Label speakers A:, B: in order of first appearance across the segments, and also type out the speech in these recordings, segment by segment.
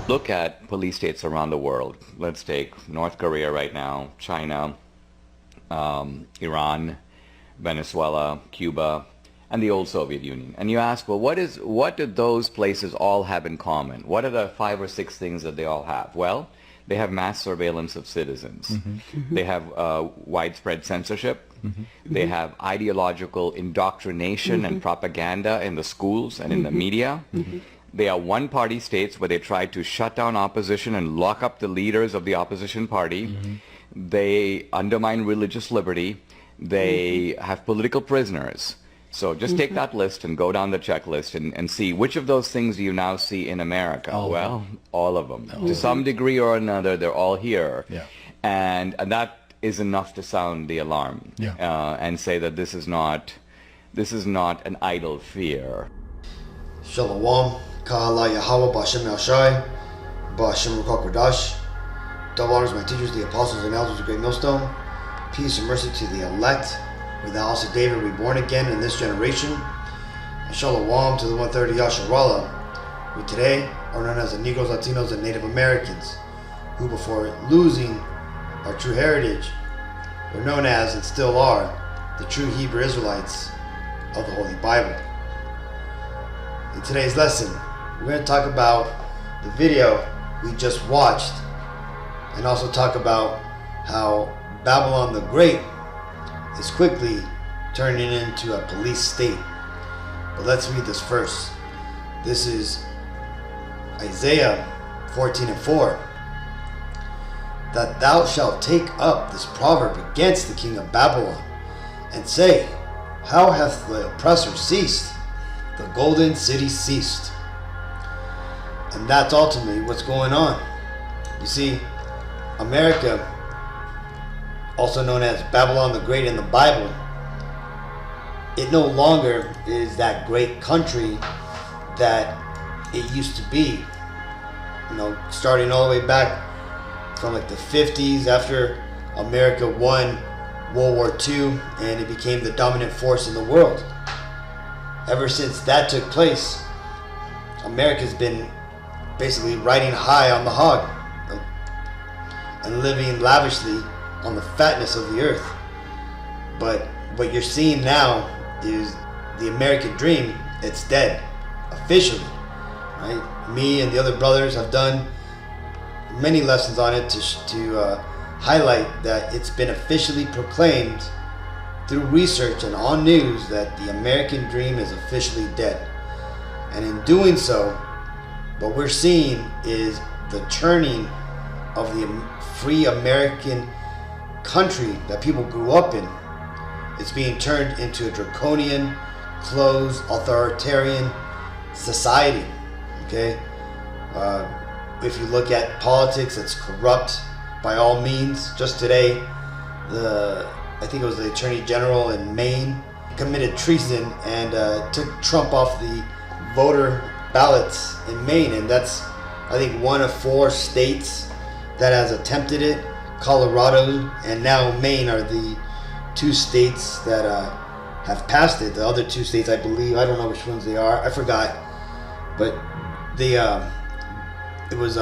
A: Look at police states around the world. Let's take North Korea right now, China, Iran, Venezuela, Cuba, and the old Soviet Union. And you ask, well, what do those places all have in common? What are the 5 or 6 things that they all have? Well, they have mass surveillance of citizens. They have widespread censorship. They have ideological indoctrination and propaganda in the schools and in the media. They are one-party states where they try to shut down opposition and lock up the leaders of the opposition party. They undermine religious liberty. They have political prisoners. So just take that list and go down the checklist and see which of those things do you now see in America. All of them. To some degree or another, they're all here. And that is enough to sound the alarm and say that this is not an idle fear.
B: Shalom, Kahala Yahweh, Ba'Shem Yashai, Ba'Shem Ruach Kodash. Double honors my teachers, the apostles and elders of Great Millstone. Peace and mercy to the elect. With the house of David reborn again in this generation. And Shalom to the 130 Yasharallah, who today are known as the Negroes, Latinos, and Native Americans, who before losing our true heritage were known as, and still are, the true Hebrew Israelites of the Holy Bible. In today's lesson, we're going to talk about the video we just watched, and also talk about how Babylon the Great is quickly turning into a police state. But let's read this first. This is Isaiah 14:4. That thou shalt take up this proverb against the king of Babylon, and say, how hath the oppressor ceased? The golden city ceased. And that's ultimately what's going on. You see, America, also known as Babylon the Great in the Bible, it no longer is that great country that it used to be. You know, starting all the way back from like the 50s, after America won World War II and it became the dominant force in the world. Ever since that took place, America's been basically riding high on the hog and living lavishly on the fatness of the earth. But what you're seeing now is the American dream. It's dead, officially, right? Me and the other brothers have done many lessons on it to highlight that it's been officially proclaimed through research and on news that the American dream is officially dead. And in doing so, what we're seeing is the turning of the free American country that people grew up in. It's being turned into a draconian, closed, authoritarian society. Okay, if you look at politics, it's corrupt by all means. Just today, I think it was the Attorney General in Maine committed treason and took Trump off the voter ballots in Maine, and that's, I think, one of 4 states that has attempted it. Colorado and now Maine are the 2 states that have passed it. The other 2 states, I believe, I don't know which ones they are, I forgot, but they it was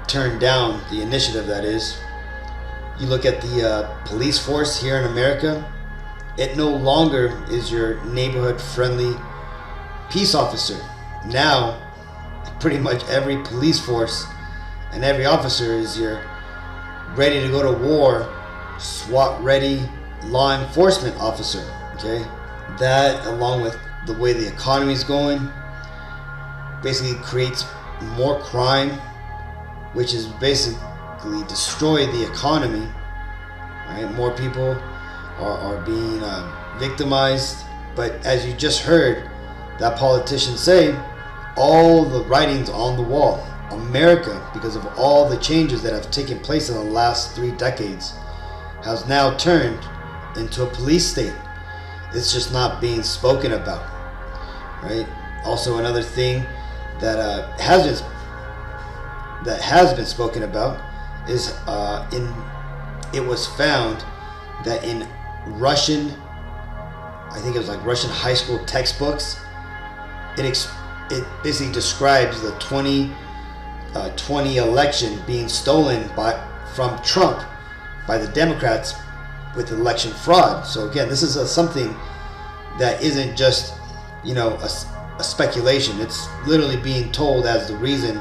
B: turned down, the initiative that is. You look at the police force here in America, it no longer is your neighborhood friendly peace officer. Now pretty much every police force and every officer is your ready to go to war, SWAT ready law enforcement officer. Okay, that along with the way the economy is going basically creates more crime, which is basically destroy the economy. Right, more people are being victimized. But as you just heard that politician say, all the writings on the wall, America, because of all the changes that have taken place in the last 3 decades, has now turned into a police state. It's just not being spoken about, right? Also, another thing that has been spoken about is it was found that in Russian, I think it was like Russian high school textbooks, it basically describes the 2020 election being stolen from Trump by the Democrats with election fraud. So again, this is something that isn't just, a speculation. It's literally being told as the reason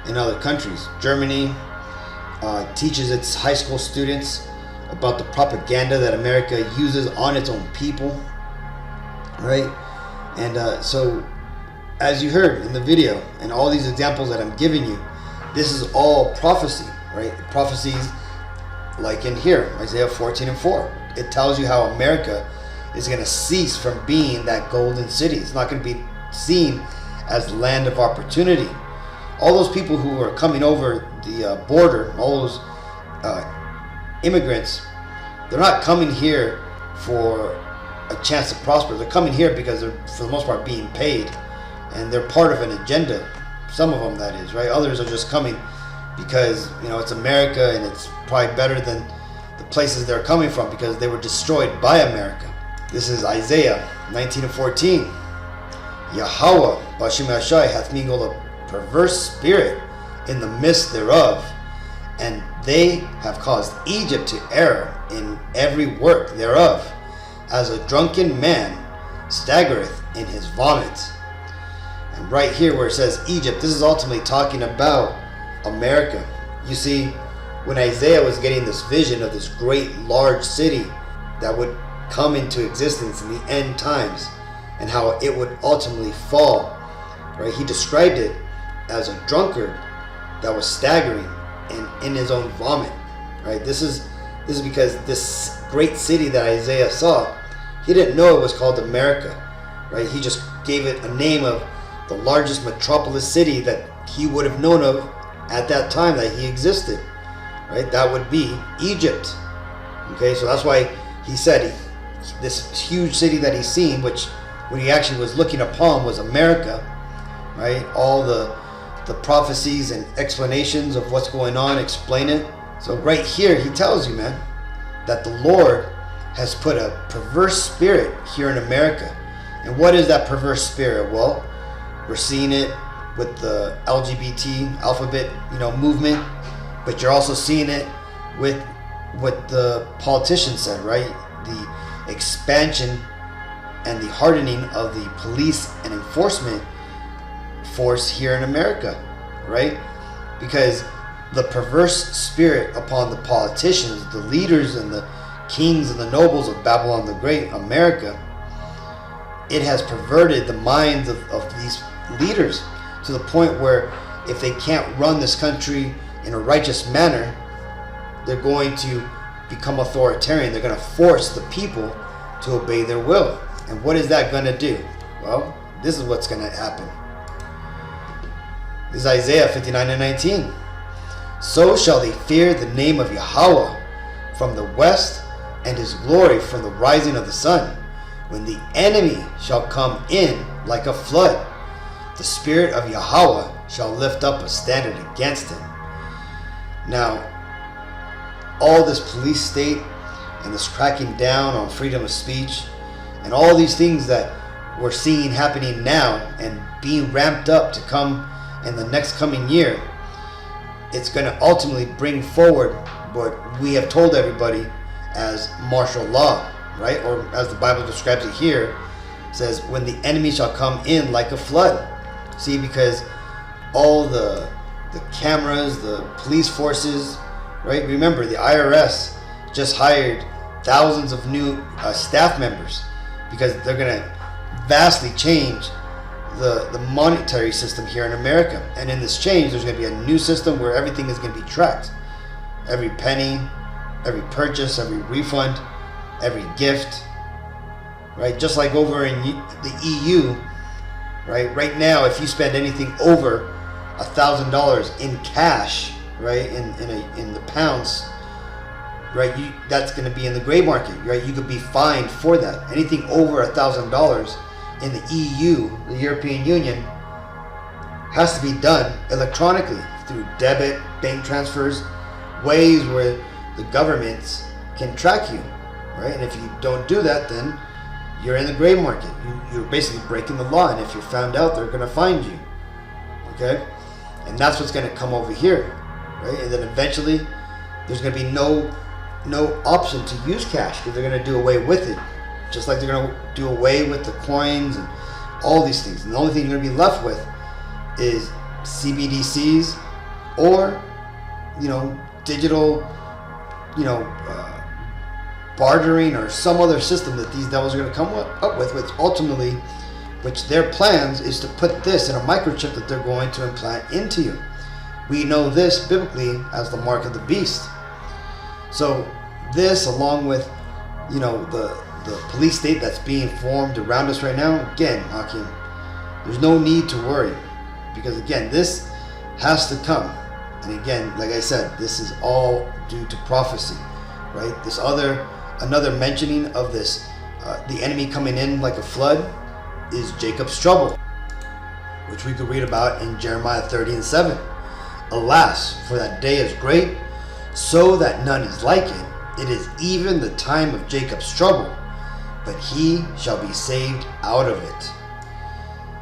B: in other countries. Germany teaches its high school students about the propaganda that America uses on its own people, right? And so, as you heard in the video and all these examples that I'm giving you, this is all prophecy, right? Prophecies like in here, Isaiah 14:4. It tells you how America is going to cease from being that golden city. It's not going to be seen as the land of opportunity. All those people who are coming over the border, all those immigrants, they're not coming here for a chance to prosper. They're coming here because they're, for the most part, being paid, and they're part of an agenda. Some of them, that is, right? Others are just coming because, it's America, and it's probably better than the places they're coming from because they were destroyed by America. This is Isaiah 19:14. Yahweh Bashim Yashai hath mingled a perverse spirit in the midst thereof, and they have caused Egypt to err in every work thereof, as a drunken man staggereth in his vomit. And right here where it says Egypt, this is ultimately talking about America. You see, when Isaiah was getting this vision of this great large city that would come into existence in the end times and how it would ultimately fall, right? He described it as a drunkard that was staggering and in his own vomit, right? This is because this great city that Isaiah saw, he didn't know it was called America, right? He just gave it a name of the largest metropolis city that he would have known of at that time that he existed, right? That would be Egypt. Okay, so that's why he said this huge city that he's seen, which when he actually was looking upon was America, right? All the prophecies and explanations of what's going on explain it. So right here he tells you, man, that the Lord has put a perverse spirit here in America. And what is that perverse spirit? Well, we're seeing it with the LGBT alphabet, movement, but you're also seeing it with what the politician said, right? The expansion and the hardening of the police and enforcement force here in America, right? Because the perverse spirit upon the politicians, the leaders and the kings and the nobles of Babylon the Great, America, it has perverted the minds of these leaders to the point where if they can't run this country in a righteous manner, they're going to become authoritarian. They're going to force the people to obey their will. And what is that going to do? Well, this is what's going to happen. This is Isaiah 59:19. So shall they fear the name of Yahweh from the west, and his glory from the rising of the sun. When the enemy shall come in like a flood, the spirit of Yahweh shall lift up a standard against him. Now, all this police state and this cracking down on freedom of speech and all these things that we're seeing happening now and being ramped up to come in the next coming year, it's going to ultimately bring forward what we have told everybody as martial law, right? Or as the Bible describes it here, it says, when the enemy shall come in like a flood. See, because all the cameras, the police forces, right? Remember, the IRS just hired thousands of new staff members because they're going to vastly change the monetary system here in America. And in this change, there's going to be a new system where everything is going to be tracked. Every penny, every purchase, every refund, every gift, right? Just like over in the EU, right? Right now, if you spend anything over $1,000 in cash, right, in the pounds, right, that's going to be in the gray market, right? You could be fined for that. Anything over $1,000 in the EU, the European Union, has to be done electronically through debit, bank transfers, ways where the governments can track you, right? And if you don't do that, then you're in the gray market. You're basically breaking the law, and if you're found out, they're going to find you. Okay? And that's what's going to come over here, right? And then eventually, there's going to be no option to use cash because they're going to do away with it. Just like they're going to do away with the coins and all these things. And the only thing you're going to be left with is CBDCs or, digital, bartering or some other system that these devils are going to come up with, which their plans is to put this in a microchip that they're going to implant into you. We know this biblically as the mark of the beast. So this, along with, the police state that's being formed around us right now, again, Hakim, there's no need to worry. Because again, this has to come. And again, like I said, this is all due to prophecy, right? Another mentioning of this, the enemy coming in like a flood, is Jacob's trouble, which we could read about in Jeremiah 30:7. Alas, for that day is great, so that none is like it. It is even the time of Jacob's trouble, but he shall be saved out of it.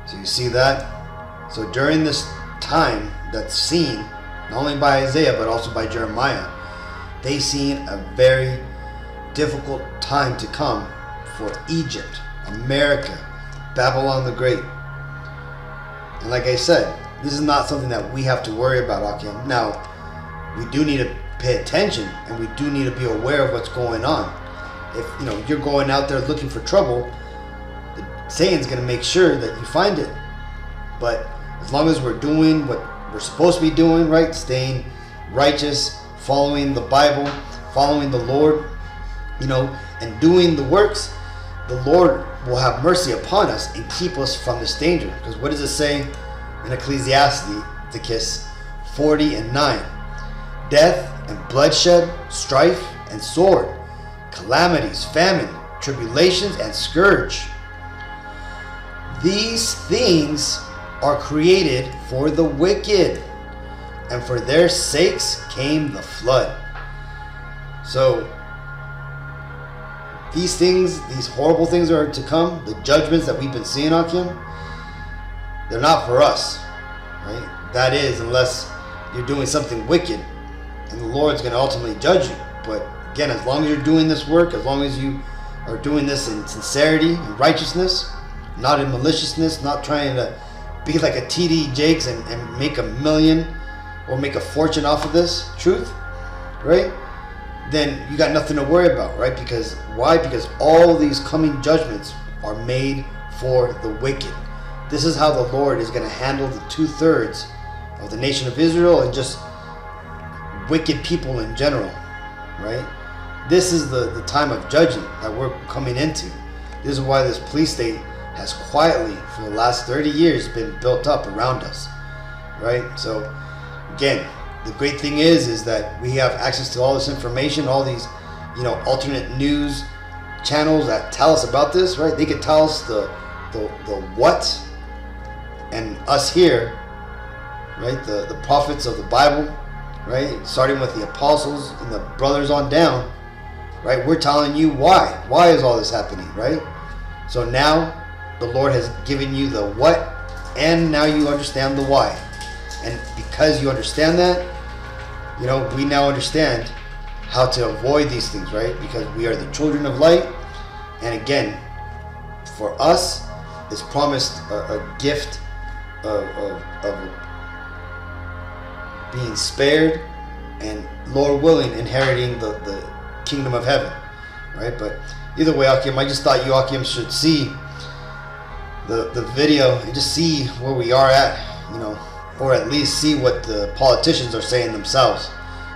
B: So you see that? So during this time that's seen, not only by Isaiah, but also by Jeremiah, they seen a very difficult time to come for Egypt, America, Babylon the Great. And like I said, this is not something that we have to worry about, Hakim. Now, we do need to pay attention, and we do need to be aware of what's going on. If you're going out there looking for trouble, Satan's going to make sure that you find it. But as long as we're doing what we're supposed to be doing, right, staying righteous, following the Bible, following the Lord, and doing the works, the Lord will have mercy upon us and keep us from this danger. Because what does it say in Ecclesiastes 40:9? Death and bloodshed, strife and sword, calamities, famine, tribulations and scourge. These things are created for the wicked, and for their sakes came the flood. So these things, these horrible things are to come, the judgments that we've been seeing, Hakim, they're not for us, right? That is, unless you're doing something wicked, and the Lord's going to ultimately judge you. But again, as long as you're doing this work, as long as you are doing this in sincerity and righteousness, not in maliciousness, not trying to be like a TD Jakes and make a million or make a fortune off of this truth, right? Then you got nothing to worry about, right? Because why? Because all these coming judgments are made for the wicked. This is how the Lord is going to handle the 2/3 of the nation of Israel and just wicked people in general, right? This is the time of judging that we're coming into. This is why this police state has quietly, for the last 30 years, been built up around us, right? So, again, the great thing is that we have access to all this information, all these, alternate news channels that tell us about this, right? They could tell us the what, and us here, right? The prophets of the Bible, right? Starting with the apostles and the brothers on down, right? We're telling you why. Why is all this happening, right? So now the Lord has given you the what, and now you understand the why. And because you understand that, we now understand how to avoid these things, right? Because we are the children of light. And again, for us, it's promised a gift of being spared and, Lord willing, inheriting the kingdom of heaven, right? But either way, Hakim, I just thought you, Hakim, should see the video and just see where we are at, or at least see what the politicians are saying themselves.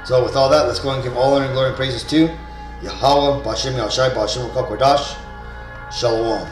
B: So with all that, let's go and give all honor and glory and praises to Yahweh, Ba'ashem Yahshai, Ba'ashem Kodash. Shalom.